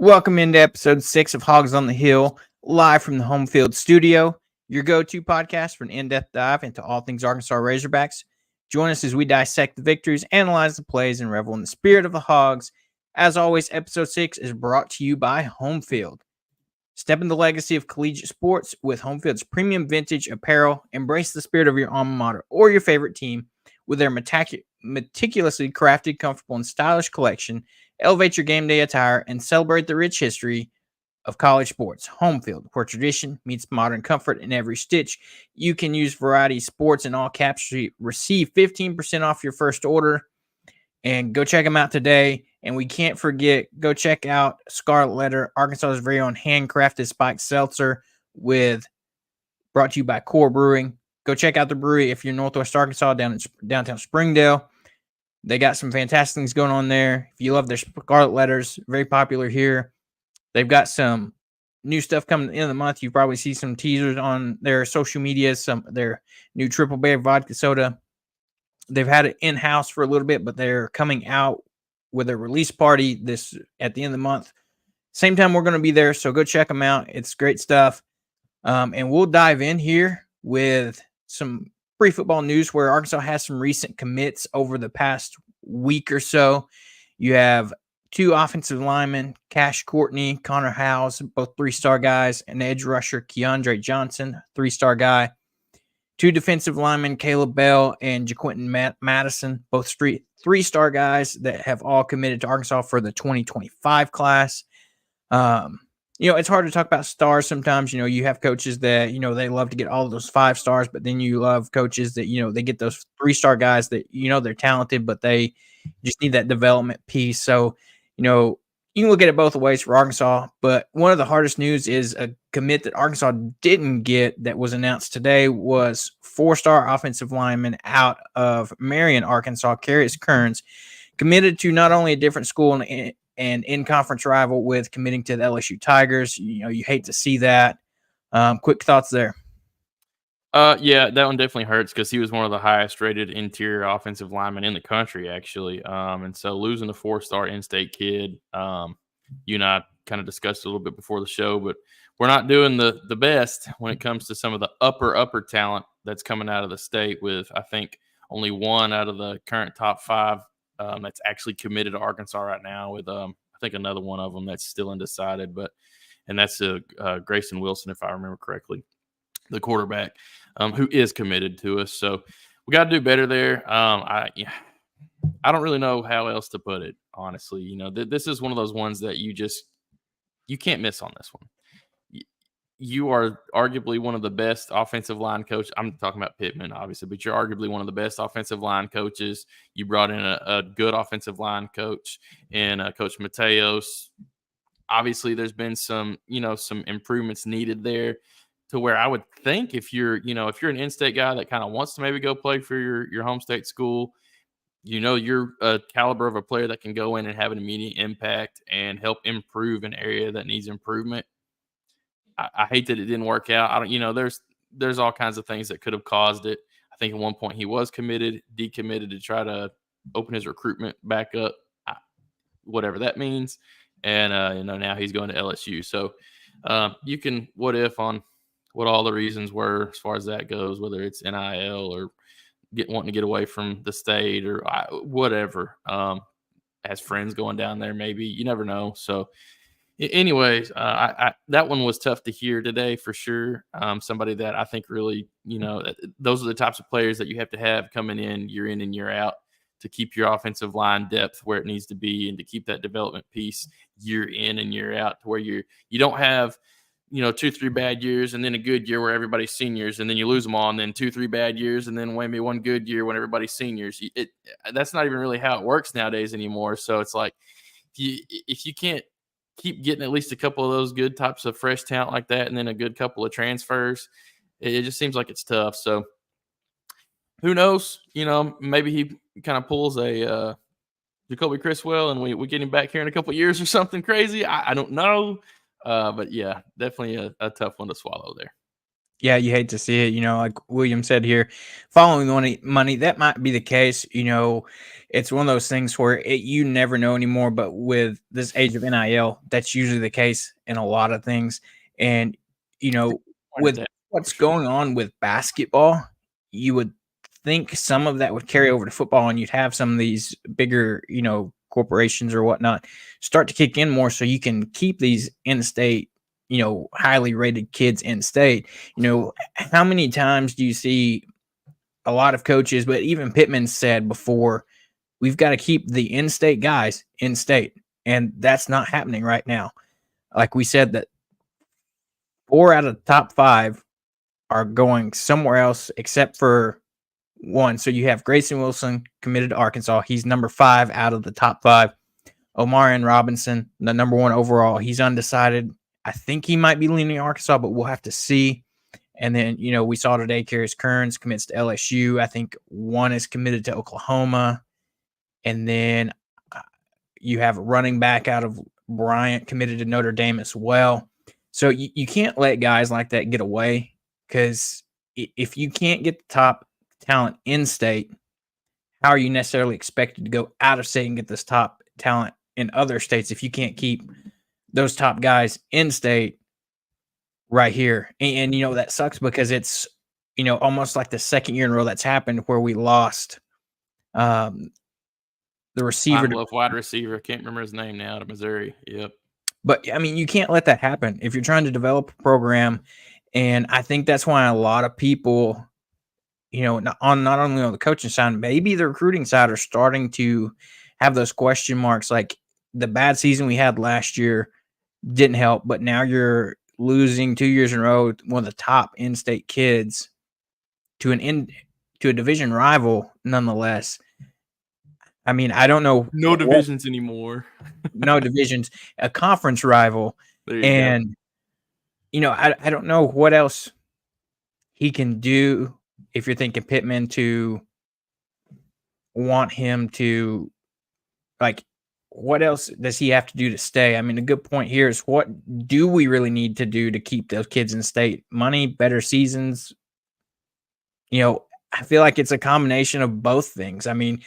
Welcome into episode 6 of Hawgs on the Hill, live from the home field studio, your go-to podcast for an in-depth dive into all things Arkansas Razorbacks. Join us as we dissect the victories, analyze the plays, and revel in the spirit of the Hogs. As always, episode 6 is brought to you by Home Field. Step in the legacy of collegiate sports with Home Field's premium vintage apparel. Embrace the spirit of your alma mater or your favorite team with their meticulously crafted, comfortable, and stylish collection. Elevate your game day attire and celebrate the rich history of college sports. Home Field, where tradition meets modern comfort in every stitch. You can use variety sports in all caps to receive 15% off your first order. And go check them out today. And we can't forget, go check out Scarlet Letter, Arkansas's very own handcrafted spiked seltzer, brought to you by Core Brewing. Go check out the brewery if you're in Northwest Arkansas, down in downtown Springdale. They got some fantastic things going on there. If you love their Scarlet Letters, very popular here. They've got some new stuff coming in the month. You probably see some teasers on their social media, their new Triple Bear vodka soda. They've had it in-house for a little bit, but they're coming out with a release party at the end of the month. Same time we're going to be there, so go check them out. It's great stuff. And we'll dive in here with some pre-football news where Arkansas has some recent commits over the past week or so. You have two offensive linemen, Cash Courtney, Connor Howes, both three-star guys, and edge rusher Keandre Johnson, three-star guy. Two defensive linemen, Caleb Bell and Jaquinton Madison, both three-star guys that have all committed to Arkansas for the 2025 class. It's hard to talk about stars sometimes. You have coaches that, they love to get all of those 5 stars, but then you love coaches that, they get those 3-star guys that, they're talented, but they just need that development piece. So, you can look at it both ways for Arkansas, but one of the hardest news is a commit that Arkansas didn't get that was announced today was 4-star offensive lineman out of Marion, Arkansas, Carius Kearns, committed to not only a different school and in-conference rival with committing to the LSU Tigers. You hate to see that. Quick thoughts there. Yeah, that one definitely hurts because he was one of the highest rated interior offensive linemen in the country, actually. And so losing a 4-star in-state kid, you and I kind of discussed a little bit before the show, but we're not doing the best when it comes to some of the upper talent that's coming out of the state, with, I think, only one out of the current top 5 that's actually committed to Arkansas right now, with I think another one of them that's still undecided, and that's Grayson Wilson, if I remember correctly, the quarterback, who is committed to us. So we got to do better there. I don't really know how else to put it, honestly. This is one of those ones that you can't miss on this one. You are arguably one of the best offensive line coaches. I'm talking about Pittman, obviously, but you're arguably one of the best offensive line coaches. You brought in a good offensive line coach and Coach Mateos. Obviously, there's been some improvements needed there, to where I would think if you're an in-state guy that kind of wants to maybe go play for your home state school, you're a caliber of a player that can go in and have an immediate impact and help improve an area that needs improvement. I hate that it didn't work out. There's all kinds of things that could have caused it. I think at one point he was decommitted to try to open his recruitment back up, whatever that means. And, now he's going to LSU. So you can what if on what all the reasons were as far as that goes, whether it's NIL or wanting to get away from the state or whatever. As friends going down there, maybe, you never know. So anyways, that one was tough to hear today for sure. Somebody that I think really, those are the types of players that you have to have coming in and year out to keep your offensive line depth where it needs to be, and to keep that development piece year in and year out, to where you don't have 2-3 bad years and then a good year where everybody's seniors, and then you lose them all, and then 2-3 bad years and then maybe one good year when everybody's seniors. That's not even really how it works nowadays anymore. So it's like, if you can't keep getting at least a couple of those good types of fresh talent like that, and then a good couple of transfers, it just seems like it's tough. So who knows? Maybe he kind of pulls a Jacoby Criswell and we get him back here in a couple of years or something crazy. I don't know. But yeah, definitely a tough one to swallow there. Yeah, you hate to see it. Like William said here, following the money, that might be the case. It's one of those things where you never know anymore. But with this age of NIL, that's usually the case in a lot of things. And, you know, Point at with that for what's sure. going on with basketball, you would think some of that would carry over to football and you'd have some of these bigger, corporations or whatnot start to kick in more so you can keep these in state, highly rated kids in state. How many times do you see a lot of coaches, but even Pittman said before, we've got to keep the in-state guys in state, and that's not happening right now. Like we said, that 4 out of the top 5 are going somewhere else except for one. So you have Grayson Wilson committed to Arkansas. He's number 5 out of the top 5. Omarion Robinson, the number 1 overall, he's undecided. I think he might be leaning Arkansas, but we'll have to see. And then, we saw today Carius Kearns commits to LSU. I think one is committed to Oklahoma. And then you have a running back out of Bryant committed to Notre Dame as well. So you can't let guys like that get away, because if you can't get the top talent in state, how are you necessarily expected to go out of state and get this top talent in other states if you can't keep those top guys in state right here? And that sucks because it's, almost like the second year in a row that's happened where we lost the receiver. Pine Bluff wide receiver. Can't remember his name now, to Missouri. Yep. But I mean, you can't let that happen if you're trying to develop a program. And I think that's why a lot of people, not only on the coaching side, maybe the recruiting side, are starting to have those question marks. Like the bad season we had last year didn't help, but now you're losing 2 years in a row one of the top in-state kids to a division rival nonetheless. I mean, I don't know. No divisions anymore. No divisions, a conference rival. There you And, I don't know what else he can do if you're thinking Pittman to want him to, like, what else does he have to do to stay? I mean, a good point here is, what do we really need to do to keep those kids in state? Money, better seasons? I feel like it's a combination of both things. I mean,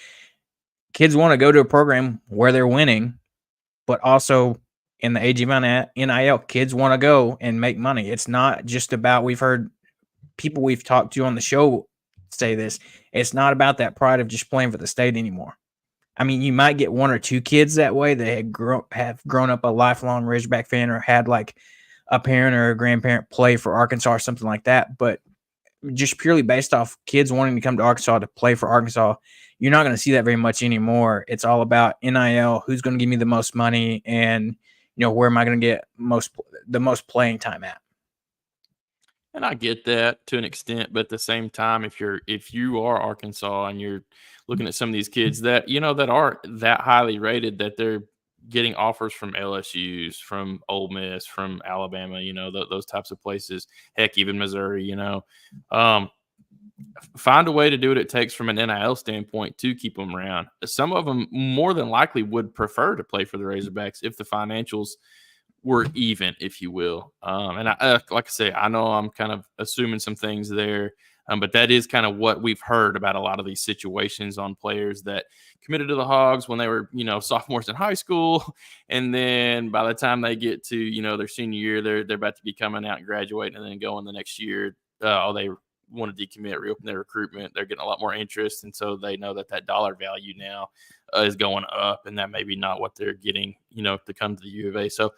kids want to go to a program where they're winning, but also in the age of NIL, kids want to go and make money. It's not just about, we've heard people we've talked to on the show say this, it's not about that pride of just playing for the state anymore. I mean, you might get 1 or 2 kids that way that have grown up a lifelong Razorback fan or had like a parent or a grandparent play for Arkansas or something like that. But just purely based off kids wanting to come to Arkansas to play for Arkansas, you're not going to see that very much anymore. It's all about NIL, who's going to give me the most money, and where am I going to get the most playing time at. And I get that to an extent, but at the same time, if you are Arkansas and you're looking at some of these kids that that are that highly rated, that they're getting offers from LSU's, from Ole Miss, from Alabama, those types of places, heck, even Missouri, find a way to do what it takes from an NIL standpoint to keep them around. Some of them more than likely would prefer to play for the Razorbacks if the financials were even, if you will. And like I say, I know I'm kind of assuming some things there, but that is kind of what we've heard about a lot of these situations on players that committed to the Hogs when they were, sophomores in high school. And then by the time they get to, their senior year, they're about to be coming out and graduating, and then going the next year. They want to decommit, reopen their recruitment. They're getting a lot more interest. And so they know that dollar value now is going up, and that may be not what they're getting, to come to the U of A. So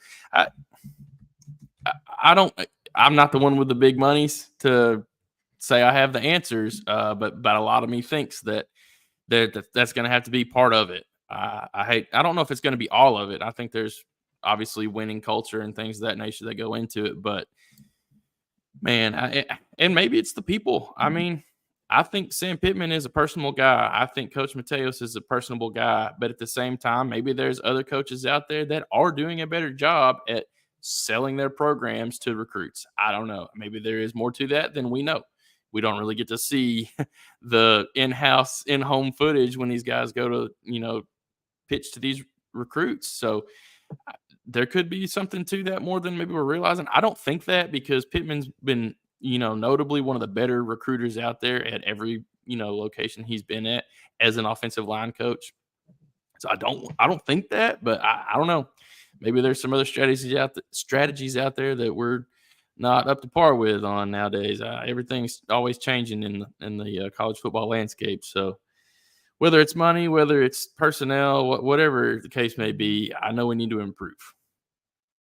I'm not the one with the big monies to say I have the answers, but a lot of me thinks that's going to have to be part of it. I don't know if it's going to be all of it. I think there's obviously winning culture and things of that nature that go into it, but man, and maybe it's the people. I mean, I think Sam Pittman is a personable guy. I think Coach Mateos is a personable guy. But at the same time, maybe there's other coaches out there that are doing a better job at selling their programs to recruits. I don't know. Maybe there is more to that than we know. We don't really get to see the in-house, in-home footage when these guys go to, pitch to these recruits. So there could be something to that more than maybe we're realizing. I don't think that, because Pittman's been notably one of the better recruiters out there at every, location he's been at as an offensive line coach. So I don't think that, but I don't know. Maybe there's some other strategies out there that we're not up to par with on nowadays. Everything's always changing in the college football landscape. So whether it's money, whether it's personnel, whatever the case may be, I know we need to improve.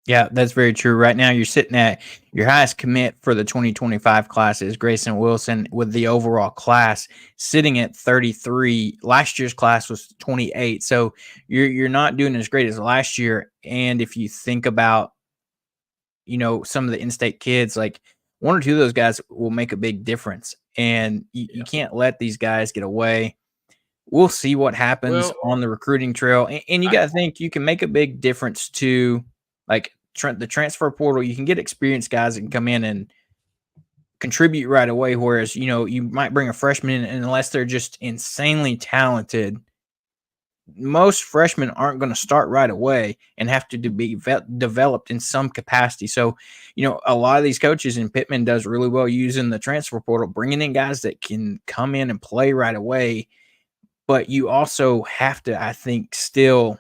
Yeah, that's very true. Right now, you're sitting at your highest commit for the 2025 class is Grayson Wilson, with the overall class sitting at 33. Last year's class was 28, so you're not doing as great as last year. And if you think about, some of the in-state kids, like one or two of those guys will make a big difference, and you can't let these guys get away. We'll see what happens on the recruiting trail, and you got to think you can make a big difference too. Like the transfer portal, you can get experienced guys that can come in and contribute right away. Whereas, you might bring a freshman in, and unless they're just insanely talented, most freshmen aren't going to start right away and have to be developed in some capacity. So, a lot of these coaches, and Pittman does really well using the transfer portal, bringing in guys that can come in and play right away. But you also have to, I think, still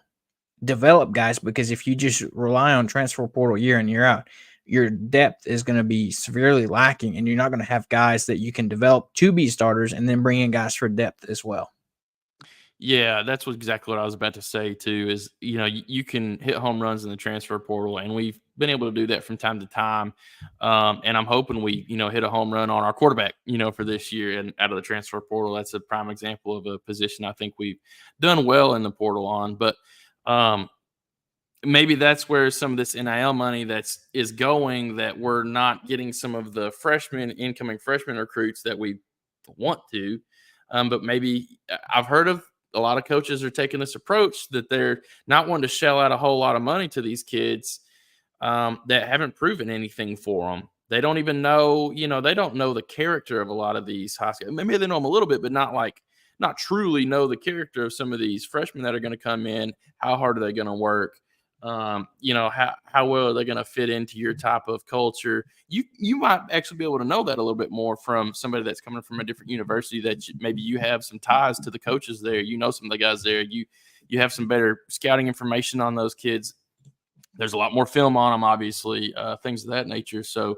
develop guys, because if you just rely on transfer portal year in, year out, your depth is going to be severely lacking, and you're not going to have guys that you can develop to be starters and then bring in guys for depth as well. Yeah, that's exactly what I was about to say too. Is you can hit home runs in the transfer portal, and we've been able to do that from time to time. And I'm hoping we hit a home run on our quarterback for this year and out of the transfer portal. That's a prime example of a position I think we've done well in the portal on. But maybe that's where some of this NIL money is going, that we're not getting some of the incoming freshman recruits that we want to. But maybe I've heard of a lot of coaches are taking this approach that they're not wanting to shell out a whole lot of money to these kids that haven't proven anything for them. They don't even know, they don't know the character of a lot of these high school. Maybe they know them a little bit, but not truly know the character of some of these freshmen that are going to come in. How hard are they going to work? How well are they going to fit into your type of culture? You might actually be able to know that a little bit more from somebody that's coming from a different university, that maybe you have some ties to the coaches there. Some of the guys there. You have some better scouting information on those kids. There's a lot more film on them, obviously, things of that nature. So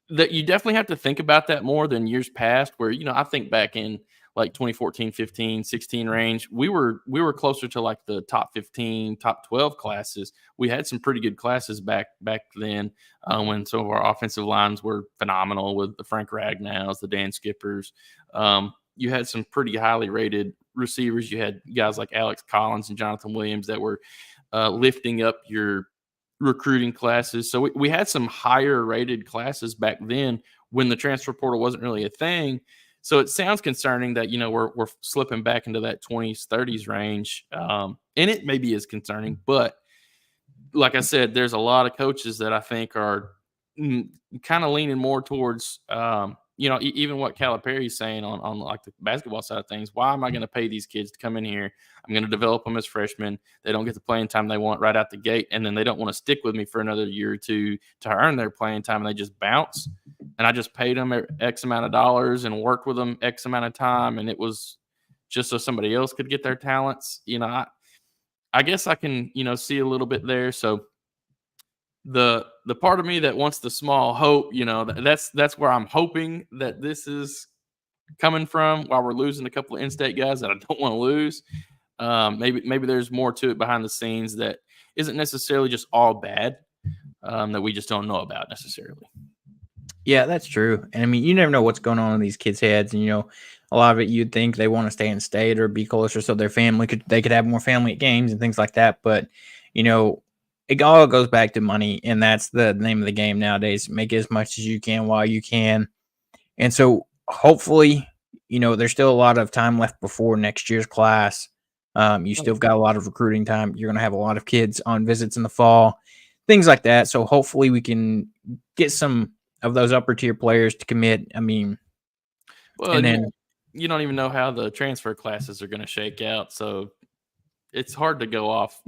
that you definitely have to think about that more than years past, where, I think back in like 2014, 15, 16 range, we were closer to like the top 15, top 12 classes. We had some pretty good classes back then when some of our offensive lines were phenomenal, with the Frank Ragnows, the Dan Skippers. You had some pretty highly rated receivers. You had guys like Alex Collins and Jonathan Williams that were lifting up your recruiting classes. So we had some higher rated classes back then when the transfer portal wasn't really a thing. So it sounds concerning that, we're slipping back into that 20s, 30s range. And it maybe is concerning, but like I said, there's a lot of coaches that I think are kind of leaning more towards, even what Calipari's saying on like the basketball side of things. Why am I going to pay these kids to come in here? I'm going to develop them as freshmen. They don't get the playing time they want right out the gate, and then they don't want to stick with me for another year or two to earn their playing time, and they just bounce. And I just paid them X amount of dollars and worked with them X amount of time, and it was just so somebody else could get their talents. I guess I can, see a little bit there. So the part of me that wants the small hope, that's where I'm hoping that this is coming from, while we're losing a couple of in-state guys that I don't want to lose. Maybe there's more to it behind the scenes that isn't necessarily just all bad, that we just don't know about necessarily. Yeah, that's true. And I mean, you never know what's going on in these kids' heads. And, a lot of it, you'd think they want to stay in state or be closer so their family they could have more family at games and things like that. But, it all goes back to money, and that's the name of the game nowadays. Make as much as you can while you can. And so hopefully, there's still a lot of time left before next year's class. You still got a lot of recruiting time. You're going to have a lot of kids on visits in the fall, things like that. So hopefully we can get some of those upper tier players to commit. I mean, and then you don't even know how the transfer classes are going to shake out. So it's hard to go off,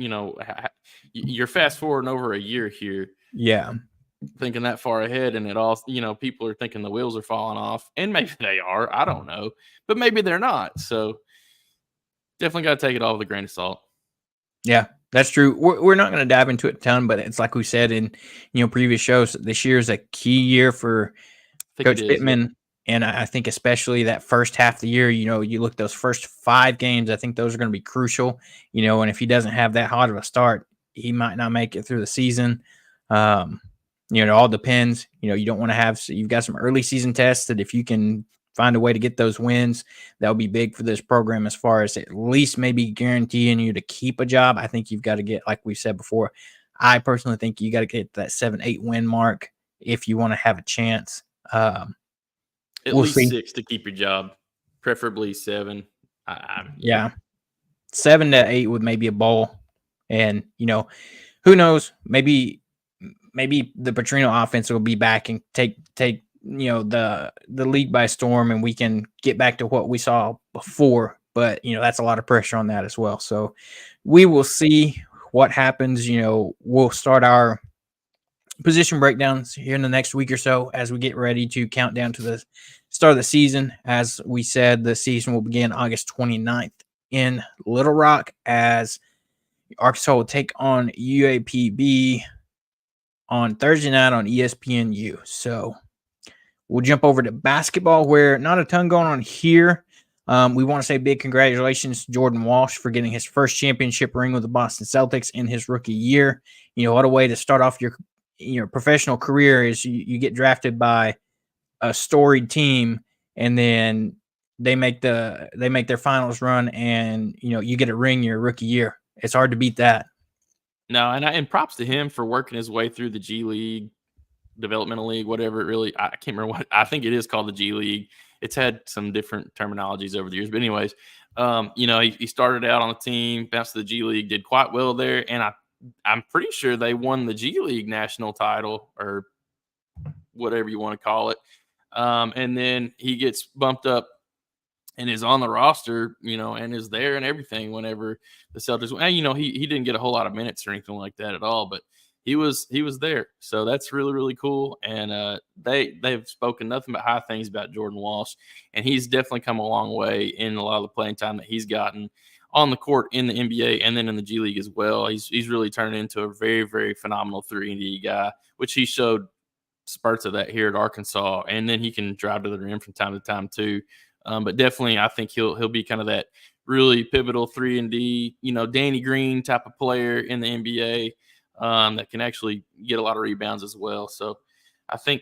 you're fast forwarding over a year here. Yeah. thinking that far ahead, and it all, people are thinking the wheels are falling off, and maybe they are. I don't know, but maybe they're not. So definitely got to take it all with a grain of salt. Yeah, that's true. We're not going to dive into it a ton, but it's like we said in previous shows. This year is a key year for I think Coach it is. Pittman, and I think especially that first half of the year. You look at those first 5 games. I think those are going to be crucial. And if he doesn't have that hot of a start, he might not make it through the season. It all depends. You don't want to have. You've got some early season tests that if you can find a way to get those wins, that'll be big for this program as far as at least maybe guaranteeing you to keep a job. I think you've got to get, like we said before, I personally think you got to get that 7-8 win mark if you want to have a chance. At least 6 to keep your job, preferably 7. Yeah, 7 to 8 with maybe a bowl, and who knows? Maybe the Petrino offense will be back and take the league by storm, and we can get back to what we saw before. But that's a lot of pressure on that as well. So we will see what happens. We'll start our position breakdowns here in the next week or so as we get ready to count down to the start of the season. As we said, the season will begin August 29th in Little Rock as Arkansas will take on UAPB on Thursday night on ESPNU. So we'll jump over to basketball, where not a ton going on here. We want to say big congratulations to Jordan Walsh for getting his first championship ring with the Boston Celtics in his rookie year. What a way to start off your professional career is you get drafted by a storied team, and then they make their finals run, and you get a ring your rookie year. It's hard to beat that. No, and props to him for working his way through the G League, developmental league, whatever it really, I can't remember what, I think it is called the G League. It's had some different terminologies over the years, but anyways, he started out on the team, bounced to the G League, did quite well there, and I'm pretty sure they won the G League national title, or whatever you want to call it. And then he gets bumped up and is on the roster, and is there and everything whenever the Celtics. And he didn't get a whole lot of minutes or anything like that at all, but he was there. So that's really, really cool. And they've spoken nothing but high things about Jordan Walsh, and he's definitely come a long way in a lot of the playing time that he's gotten on the court in the NBA and then in the G League as well. He's really turned into a very, very phenomenal 3-and-D guy, which he showed spurts of that here at Arkansas, and then he can drive to the rim from time to time too. But definitely, I think he'll be kind of that really pivotal 3-and-D, Danny Green type of player in the NBA that can actually get a lot of rebounds as well. So I think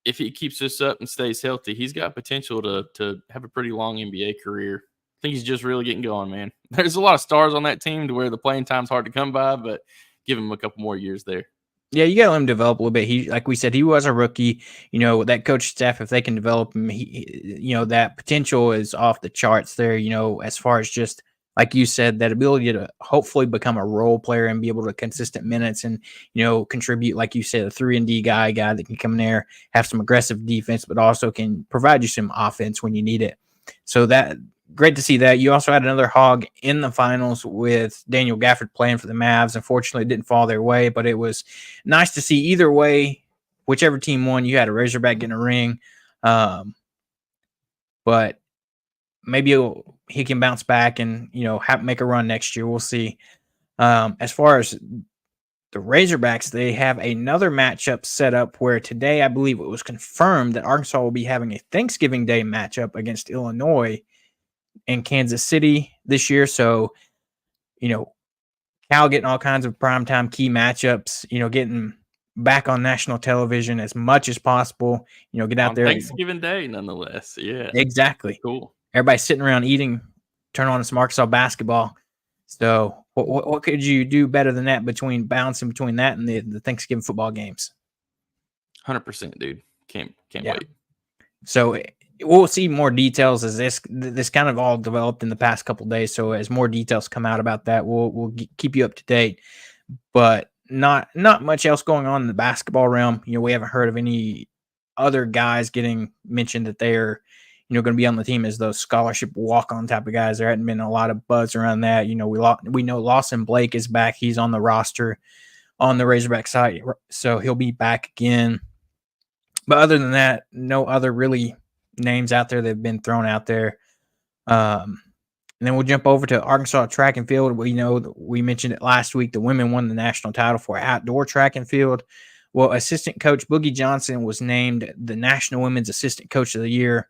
if he keeps this up and stays healthy, he's got potential to have a pretty long NBA career. I think he's just really getting going, man. There's a lot of stars on that team to where the playing time's hard to come by, but give him a couple more years there. Yeah, you got to let him develop a little bit. He, like we said, he was a rookie. That coach staff, if they can develop him, that potential is off the charts there. As far as just like you said, that ability to hopefully become a role player and be able to consistent minutes and contribute, like you said, a 3-and-D guy that can come in there, have some aggressive defense, but also can provide you some offense when you need it. So that. Great to see that. You also had another Hog in the finals with Daniel Gafford playing for the Mavs. Unfortunately, it didn't fall their way, but it was nice to see either way, whichever team won, you had a Razorback getting a ring. But maybe he can bounce back and, make a run next year. We'll see. As far as the Razorbacks, they have another matchup set up where today, I believe it was confirmed that Arkansas will be having a Thanksgiving Day matchup against Illinois in Kansas City this year. So, Cal getting all kinds of primetime key matchups, getting back on national television as much as possible, get out there. Thanksgiving Day, nonetheless. Yeah. Exactly. Cool. Everybody's sitting around eating, turn on some Arkansas basketball. So what could you do better than that balancing between that and the Thanksgiving football games? 100%, dude. Can't wait. So we'll see more details as this kind of all developed in the past couple of days. So as more details come out about that, we'll keep you up to date. But not much else going on in the basketball realm. We haven't heard of any other guys getting mentioned that they're going to be on the team as those scholarship walk-on type of guys. There hadn't been a lot of buzz around that. We know Lawson Blake is back. He's on the roster. on the Razorback side. So he'll be back again. But other than that, no other really names out there that have been thrown out there. And then we'll jump over to Arkansas track and field. We mentioned it last week. The women won the national title for outdoor track and field. Well, assistant coach Boogie Johnson was named the National Women's Assistant Coach of the Year.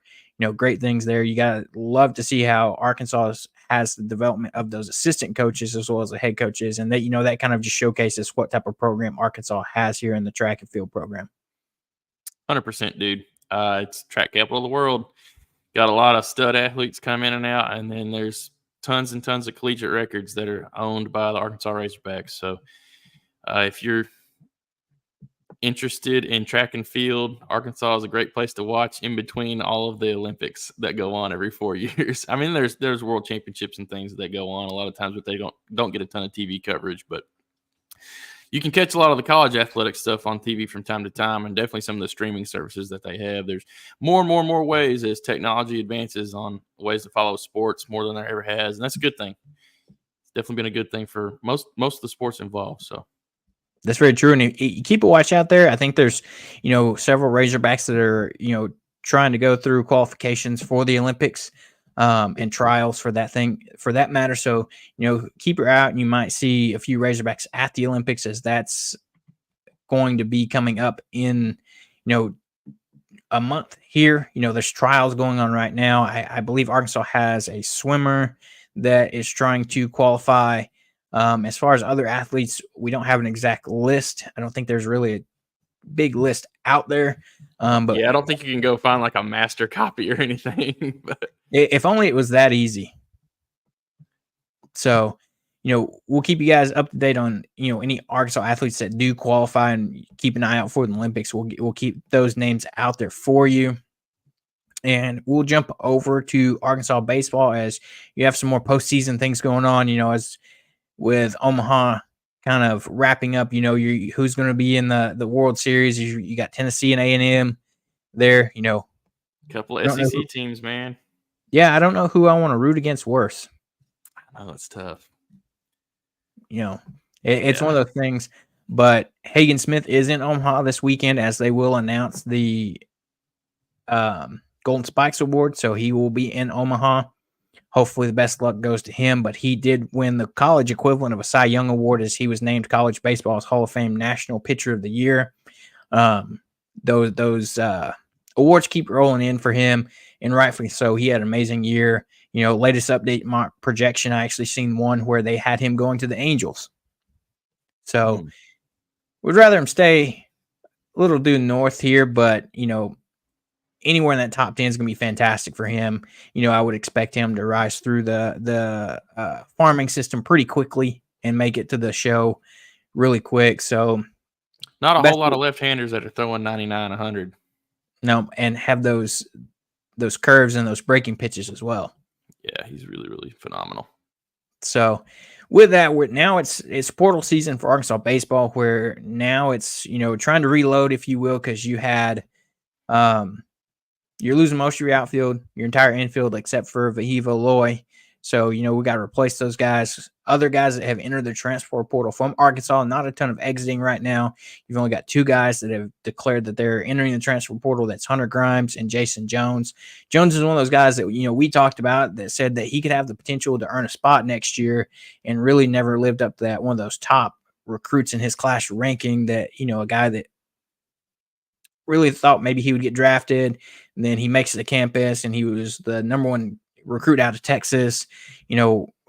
Great things there. You got to love to see how Arkansas has the development of those assistant coaches as well as the head coaches. And that kind of just showcases what type of program Arkansas has here in the track and field program. 100%, dude. It's track capital of the world. Got a lot of stud athletes come in and out, and then there's tons and tons of collegiate records that are owned by the Arkansas Razorbacks. So if you're interested in track and field, Arkansas is a great place to watch in between all of the Olympics that go on every 4 years. I mean, there's world championships and things that go on a lot of times, but they don't get a ton of TV coverage. But you can catch a lot of the college athletic stuff on TV from time to time, and definitely some of the streaming services that they have. There's more and more and more ways as technology advances on ways to follow sports more than there ever has, and that's a good thing. It's definitely been a good thing for most of the sports involved. So that's very true, and you keep a watch out there. I think there's several Razorbacks that are trying to go through qualifications for the Olympics. And trials for that matter. So, keep your eye out, and you might see a few Razorbacks at the Olympics, as that's going to be coming up in, a month here. There's trials going on right now. I believe Arkansas has a swimmer that is trying to qualify. As far as other athletes, we don't have an exact list. I don't think there's really a big list out there. But yeah, I don't think you can go find like a master copy or anything. But if only it was that easy. So, we'll keep you guys up to date on, any Arkansas athletes that do qualify, and keep an eye out for the Olympics. We'll keep those names out there for you. And we'll jump over to Arkansas baseball as you have some more postseason things going on, as with Omaha kind of wrapping up, who's going to be in the World Series. You got Tennessee and A&M there, couple of SEC teams, man. Yeah, I don't know who I want to root against worse. I know it's tough. It's one of those things. But Hagen Smith is in Omaha this weekend, as they will announce the Golden Spikes Award. So he will be in Omaha. Hopefully the best luck goes to him, but he did win the college equivalent of a Cy Young Award, as he was named College Baseball's Hall of Fame National Pitcher of the Year. Those awards keep rolling in for him, and rightfully so. He had an amazing year. Latest update mock projection, I actually seen one where they had him going to the Angels. So we'd rather him stay a little due north here, but, anywhere in that top 10 is going to be fantastic for him. I would expect him to rise through the farming system pretty quickly and make it to the show really quick. So not a whole lot of left-handers that are throwing 99, 100. No, and have those curves and those breaking pitches as well. Yeah, he's really, really phenomenal. So with that, now it's portal season for Arkansas baseball, where now it's, trying to reload, if you will, because you had you're losing most of your outfield, your entire infield, except for Vahiva Loy. So, we got to replace those guys. Other guys that have entered the transfer portal from Arkansas, not a ton of exiting right now. You've only got two guys that have declared that they're entering the transfer portal. That's Hunter Grimes and Jason Jones. Jones is one of those guys that, we talked about, that said that he could have the potential to earn a spot next year, and really never lived up to that. One of those top recruits in his class ranking, that, a guy that really thought maybe he would get drafted, and then he makes it to campus, and he was the number one recruit out of Texas,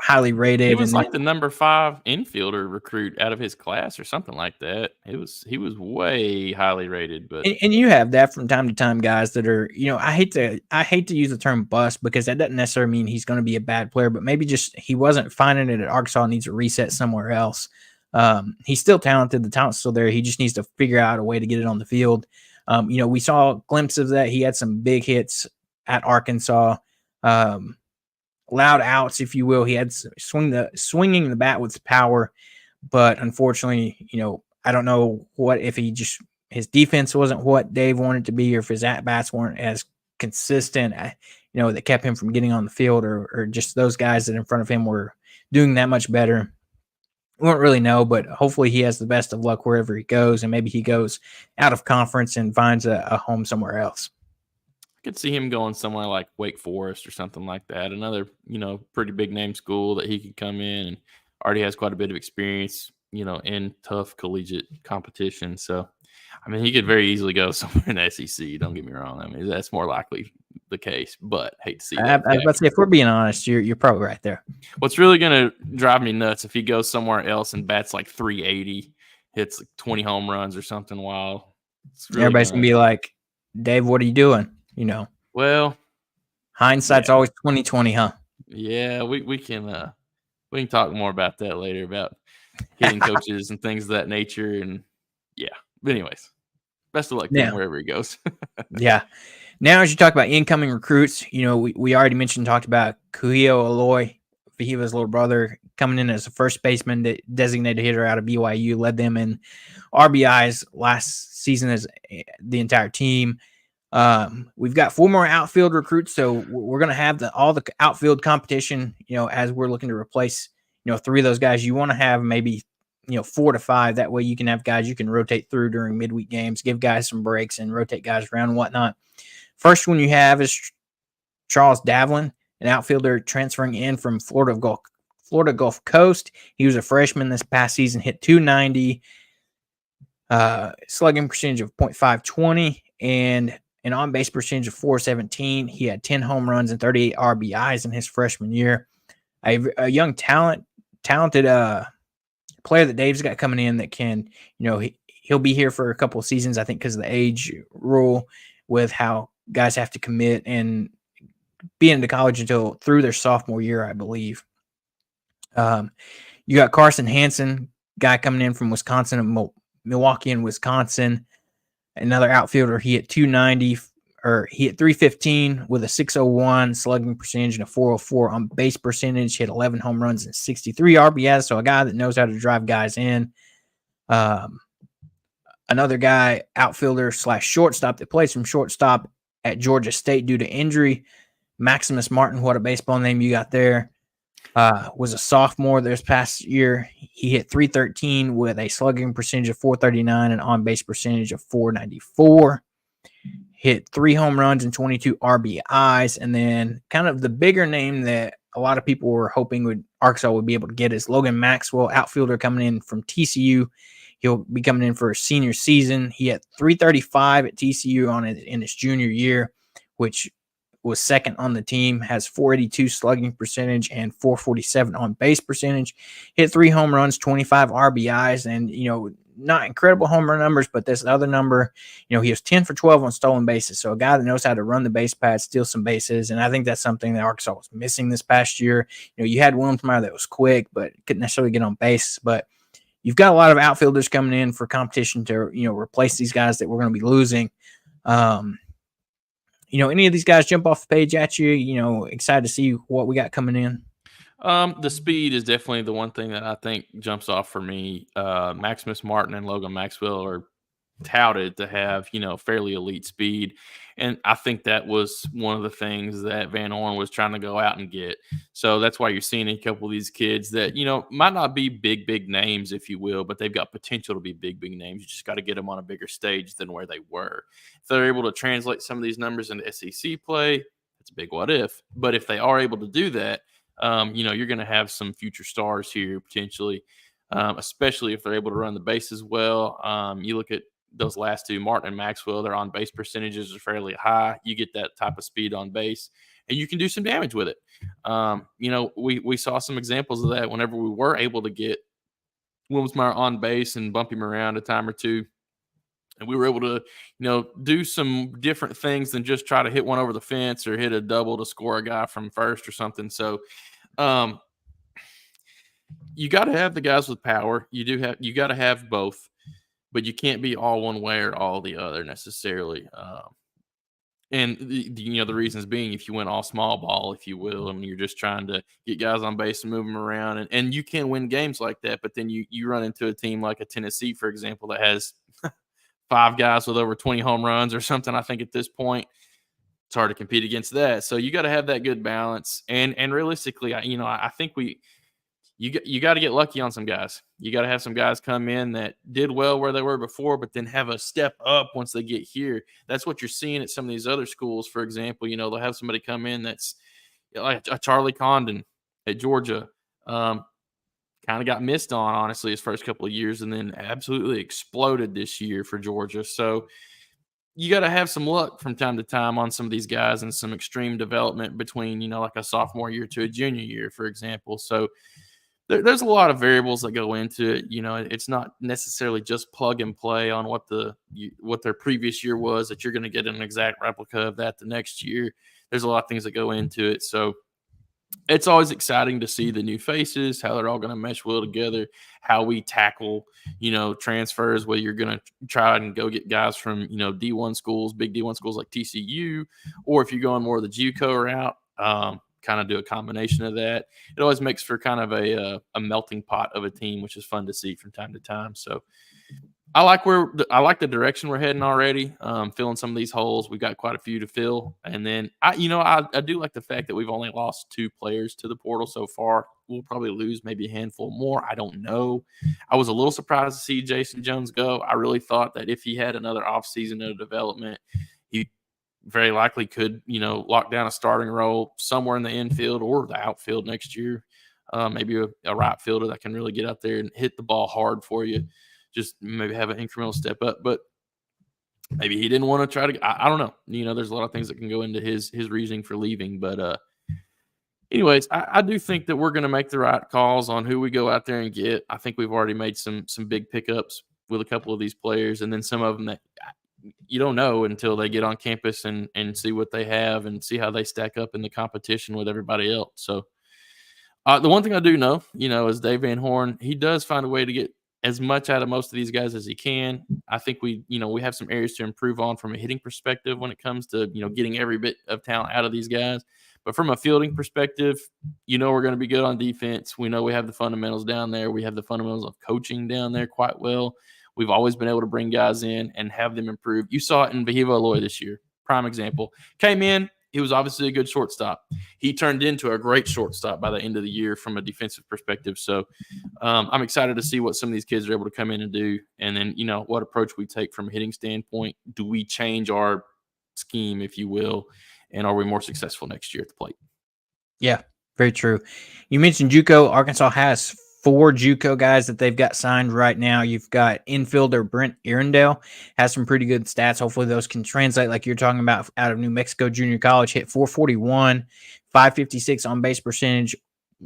highly rated. He was the number 5 infielder recruit out of his class or something like that. He was way highly rated. But and you have that from time to time, guys that are, I hate to use the term bust, because that doesn't necessarily mean he's going to be a bad player, but maybe just he wasn't finding it at Arkansas, needs a reset somewhere else. He's still talented. The talent's still there. He just needs to figure out a way to get it on the field. We saw a glimpse of that. He had some big hits at Arkansas, loud outs, if you will. He had swinging the bat with power, but unfortunately, I don't know if his defense wasn't what Dave wanted to be, or if his at bats weren't as consistent, that kept him from getting on the field, or just those guys that in front of him were doing that much better. we won't really know, but hopefully he has the best of luck wherever he goes, and maybe he goes out of conference and finds a home somewhere else. I could see him going somewhere like Wake Forest or something like that. Another, pretty big name school that he could come in and already has quite a bit of experience, in tough collegiate competition. So, I mean, he could very easily go somewhere in the SEC. Don't get me wrong. I mean, that's more likely the case, but hate to see that. I was about to say, if we're being honest, you're probably right there. What's really going to drive me nuts if he goes somewhere else and bats like 380, hits like 20 home runs or something wild. Really everybody's going to be like, Dave, what are you doing? Well, hindsight's always 20/20, huh? Yeah, we can talk more about that later about hitting coaches and things of that nature. And yeah, but anyways, best of luck to him wherever he goes. Yeah. Now, as you talk about incoming recruits, we already talked about Kuhio Aloy, Fahiva's little brother, coming in as a first baseman, designated hitter out of BYU, led them in RBIs last season as the entire team. We've got 4 more outfield recruits, so we're going to have all the outfield competition, as we're looking to replace, 3 of those guys. You want to have maybe, 4 to 5. That way you can have guys you can rotate through during midweek games, give guys some breaks and rotate guys around and whatnot. First one you have is Charles Davlin, an outfielder transferring in from Florida Gulf Coast. He was a freshman this past season, hit .290, slugging percentage of .520, and an on-base percentage of .417. He had 10 home runs and 38 RBIs in his freshman year. A young talented player that Dave's got coming in that can, he'll be here for a couple of seasons, I think, because of the age rule with how guys have to commit and be into college until through their sophomore year, I believe. You got Carson Hansen, guy coming in from Wisconsin, Milwaukee and Wisconsin. Another outfielder, he hit .290, or he hit .315 with a .601 slugging percentage and a .404 on base percentage. Hit 11 home runs and 63 RBIs. So a guy that knows how to drive guys in. Another guy, outfielder / shortstop, that plays from shortstop at Georgia State due to injury. Maximus Martin, what a baseball name you got there. Was a sophomore this past year. He hit .313 with a slugging percentage of .439 and on-base percentage of .494. Hit 3 home runs and 22 RBIs. And then kind of the bigger name that a lot of people were hoping Arkansas would be able to get is Logan Maxwell, outfielder coming in from TCU. He'll be coming in for his senior season. He had .335 at TCU in his junior year, which was second on the team, has .482 slugging percentage and .447 on base percentage. Hit 3 home runs, 25 RBIs, and, not incredible home run numbers, but this other number, he was 10 for 12 on stolen bases. So a guy that knows how to run the base pad, steal some bases. And I think that's something that Arkansas was missing this past year. You had Wilmsmeyer that was quick, but couldn't necessarily get on base. But you've got a lot of outfielders coming in for competition to, replace these guys that we're going to be losing. Any of these guys jump off the page at you, excited to see what we got coming in? The speed is definitely the one thing that I think jumps off for me. Maximus Martin and Logan Maxwell are touted to have, fairly elite speed. And I think that was one of the things that Van Horn was trying to go out and get. So that's why you're seeing a couple of these kids that, might not be big names, if you will, but they've got potential to be big names. You just got to get them on a bigger stage than where they were. If they're able to translate some of these numbers into SEC play, it's a big what if. But if they are able to do that, you're going to have some future stars here potentially, especially if they're able to run the bases well. You look at those last two, Martin and Maxwell, their on-base percentages are fairly high. You get that type of speed on base, and you can do some damage with it. We saw some examples of that whenever we were able to get Wilmsmeyer on base and bump him around a time or two. And we were able to, do some different things than just try to hit one over the fence or hit a double to score a guy from first or something. So you got to have the guys with power. You got to have both, but you can't be all one way or all the other necessarily. And the reasons being, if you went all small ball, if you will, I mean, you're just trying to get guys on base and move them around, and you can win games like that. But then you run into a team like a Tennessee, for example, that has 5 guys with over 20 home runs or something. I think at this point, it's hard to compete against that. So you got to have that good balance. And realistically, I think you got to get lucky on some guys. You got to have some guys come in that did well where they were before, but then have a step up once they get here. That's what you're seeing at some of these other schools. For example, they'll have somebody come in that's like a Charlie Condon at Georgia. Kind of got missed on, honestly, his first couple of years, and then absolutely exploded this year for Georgia. So you got to have some luck from time to time on some of these guys and some extreme development between, like a sophomore year to a junior year, for example. So there's a lot of variables that go into it. It's not necessarily just plug and play on what their previous year was, that you're going to get an exact replica of that the next year. There's a lot of things that go into it. So it's always exciting to see the new faces, how they're all going to mesh well together, how we tackle, transfers, whether you're going to try and go get guys from, D1 schools, big D1 schools like TCU, or if you're going more of the JUCO route, kind of do a combination of that. It always makes for kind of a melting pot of a team, which is fun to see from time to time. So I like the direction we're heading already. Filling some of these holes, we've got quite a few to fill, and then I do like the fact that we've only lost 2 players to the portal so far. We'll probably lose maybe a handful more. I don't know. I was a little surprised to see Jason Jones go. I really thought that if he had another offseason of development, he very likely could lock down a starting role somewhere in the infield or the outfield next year. Maybe a right fielder that can really get out there and hit the ball hard for you. Just maybe have an incremental step up, but maybe he didn't want to try to. I don't know. There's a lot of things that can go into his reasoning for leaving. But anyways, I do think that we're going to make the right calls on who we go out there and get. I think we've already made some big pickups with a couple of these players, and then some of them that you don't know until they get on campus and see what they have and see how they stack up in the competition with everybody else. So the one thing I do know, is Dave Van Horn. He does find a way to get as much out of most of these guys as he can. I think we have some areas to improve on from a hitting perspective when it comes to, getting every bit of talent out of these guys. But from a fielding perspective, we're going to be good on defense. We know we have the fundamentals down there. We have the fundamentals of coaching down there quite well. We've always been able to bring guys in and have them improve. You saw it in Vahiva Aloy this year. Prime example. Came in. He was obviously a good shortstop. He turned into a great shortstop by the end of the year from a defensive perspective. So I'm excited to see what some of these kids are able to come in and do. And then, what approach we take from a hitting standpoint. Do we change our scheme, if you will, and are we more successful next year at the plate? Yeah, very true. You mentioned JUCO. Arkansas has 4 JUCO guys that they've got signed right now. You've got infielder Brent Irondale, has some pretty good stats. Hopefully those can translate like you're talking about out of New Mexico Junior College. Hit 441, 556 on base percentage,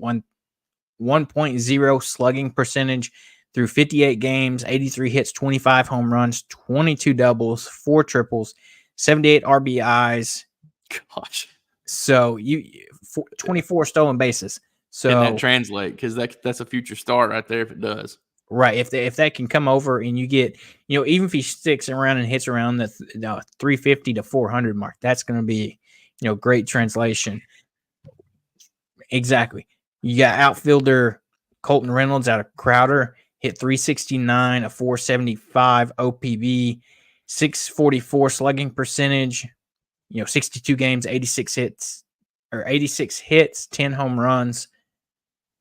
1.0 slugging percentage through 58 games, 83 hits, 25 home runs, 22 doubles, 4 triples, 78 RBIs. Gosh. So 24 stolen bases. So can that translate? Because that's a future star right there if it does. Right. If that can come over and you get, even if he sticks around and hits around the 350 to 400 mark, that's going to be, great translation. Exactly. You got outfielder Colton Reynolds out of Crowder, hit 369, a 475 OPB, 644 slugging percentage, 62 games, 86 hits, 10 home runs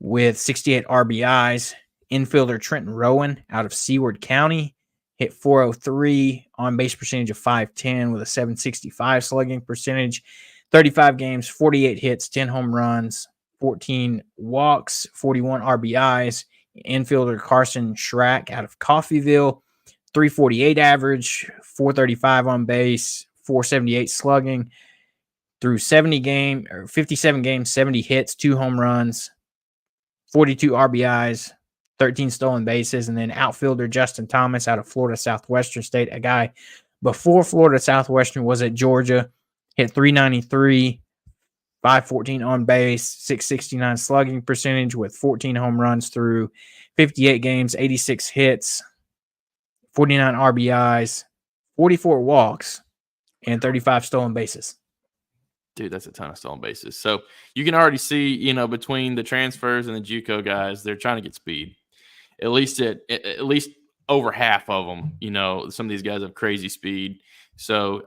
with 68 RBIs. Infielder Trenton Rowan out of Seward County hit 403 on base percentage of 510 with a 765 slugging percentage, 35 games, 48 hits, 10 home runs, 14 walks, 41 RBIs. Infielder Carson Schrack out of Coffeyville, 348 average, 435 on base, 478 slugging through 57 games, 70 hits, 2 home runs, 42 RBIs, 13 stolen bases. And then outfielder Justin Thomas out of Florida Southwestern State, a guy before Florida Southwestern was at Georgia, hit 393, 514 on base, 669 slugging percentage with 14 home runs through 58 games, 86 hits, 49 RBIs, 44 walks, and 35 stolen bases. Dude, that's a ton of stolen bases. So you can already see, between the transfers and the JUCO guys, they're trying to get speed. At least over half of them, some of these guys have crazy speed. So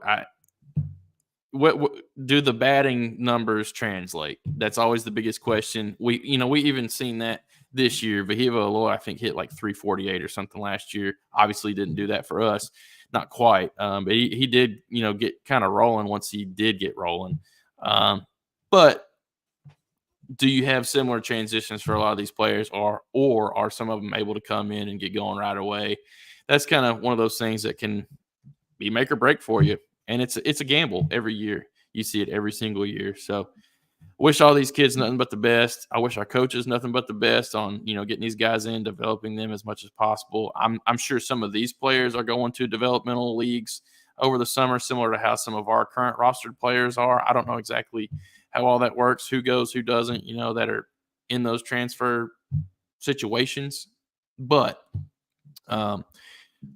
what do the batting numbers translate? That's always the biggest question. We even seen that this year. Vahiva, I think, hit like 348 or something last year. Obviously didn't do that for us. Not quite. But he did, get kind of rolling once he did get rolling. But do you have similar transitions for a lot of these players, or are some of them able to come in and get going right away? That's kind of one of those things that can be make or break for you. And it's a gamble every year. You see it every single year. So wish all these kids nothing but the best. I wish our coaches nothing but the best on, getting these guys in, developing them as much as possible. I'm sure some of these players are going to developmental leagues over the summer, similar to how some of our current rostered players are. I don't know exactly how all that works, who goes, who doesn't, that are in those transfer situations. But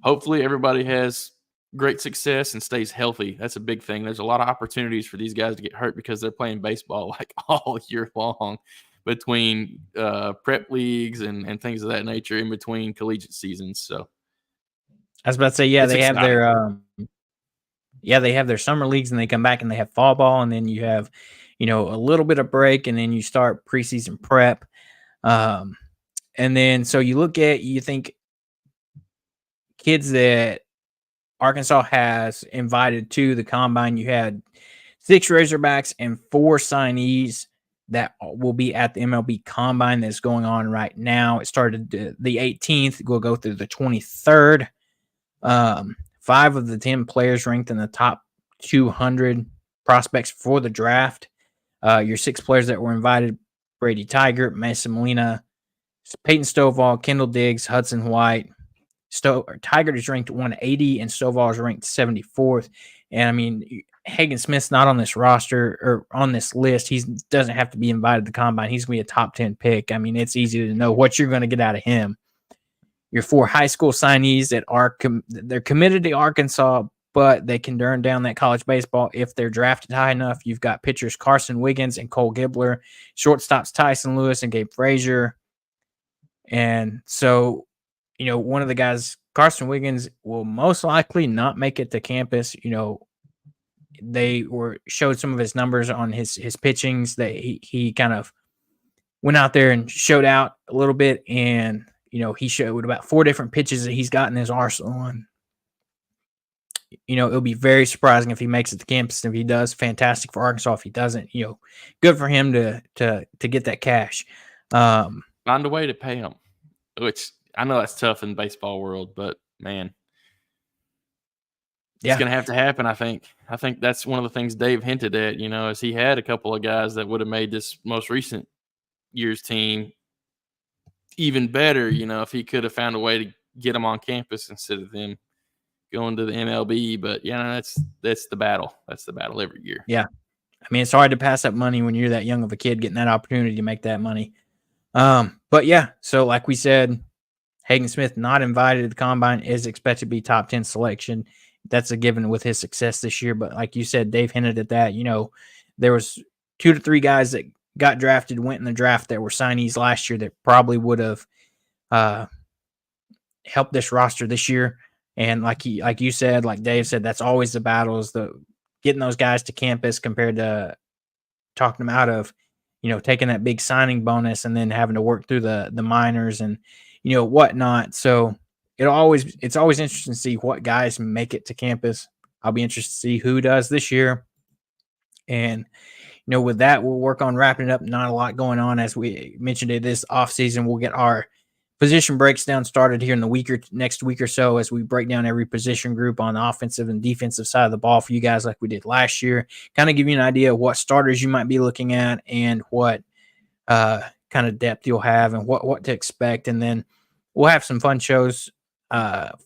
hopefully everybody has great success and stays healthy. That's a big thing. There's a lot of opportunities for these guys to get hurt because they're playing baseball like all year long between prep leagues and things of that nature in between collegiate seasons. So I was about to say, they have their they have their summer leagues, and they come back and they have fall ball, and then you have, a little bit of break, and then you start preseason prep. And then so you think kids that Arkansas has invited to the combine, you had 6 Razorbacks and 4 signees that will be at the MLB combine that's going on right now. It started the 18th, will go through the 23rd. 5 of the 10 players ranked in the top 200 prospects for the draft. Your 6 players that were invited: Brady Tiger, Mason Molina, Peyton Stovall, Kendall Diggs, Hudson White. Tiger is ranked 180 and Stovall is ranked 74th. And I mean, Hagen Smith's not on this roster or on this list. He doesn't have to be invited to the combine. He's going to be a top 10 pick. I mean, it's easy to know what you're going to get out of him. Your 4 high school signees that are they're committed to Arkansas, but they can turn down that college baseball if they're drafted high enough. You've got pitchers Carson Wiggins and Cole Gibbler, shortstops Tyson Lewis and Gabe Frazier. And so, one of the guys, Carson Wiggins, will most likely not make it to campus. They showed some of his numbers on his pitchings that he kind of went out there and showed out a little bit, and he showed about 4 different pitches that he's got in his arsenal. And it'll be very surprising if he makes it to campus. If he does, fantastic for Arkansas. If he doesn't, good for him to get that cash. Find a way to pay him, which I know that's tough in the baseball world, but man, it's going to have to happen. I think that's one of the things Dave hinted at, is he had a couple of guys that would have made this most recent year's team even better, if he could have found a way to get them on campus instead of them going to the MLB. But that's the battle. That's the battle every year. Yeah. I mean, it's hard to pass up money when you're that young of a kid getting that opportunity to make that money. But yeah, so like we said, Hagen Smith not invited to the combine, is expected to be top 10 selection. That's a given with his success this year. But like you said, Dave hinted at that. There was 2 to 3 guys that got drafted, went in the draft that were signees last year that probably would have helped this roster this year. And like you said, like Dave said, that's always the battle, is the getting those guys to campus compared to talking them out of, taking that big signing bonus and then having to work through the minors and, whatnot. So it's always interesting to see what guys make it to campus. I'll be interested to see who does this year. And, with that, we'll work on wrapping it up. Not a lot going on, as we mentioned it this offseason. We'll get our position breaks down started here in the next week or so, as we break down every position group on the offensive and defensive side of the ball for you guys, like we did last year. Kind of give you an idea of what starters you might be looking at and what kind of depth you'll have and what to expect. And then we'll have some fun shows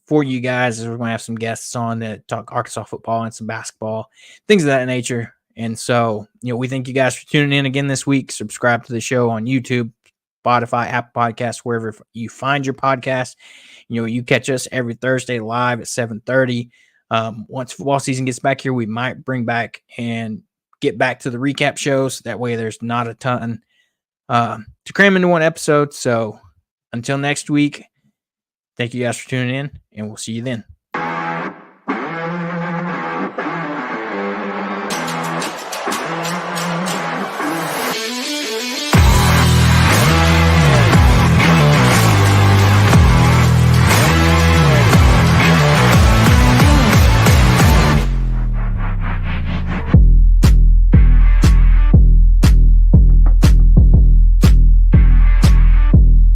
for you guys, as we're going to have some guests on that talk Arkansas football and some basketball, things of that nature. And so, we thank you guys for tuning in again this week. Subscribe to the show on YouTube, Spotify, Apple Podcasts, wherever you find your podcast. You catch us every Thursday live at 7:30. Once football season gets back here, we might bring back and get back to the recap shows. That way there's not a ton to cram into one episode. So until next week, thank you guys for tuning in, and we'll see you then.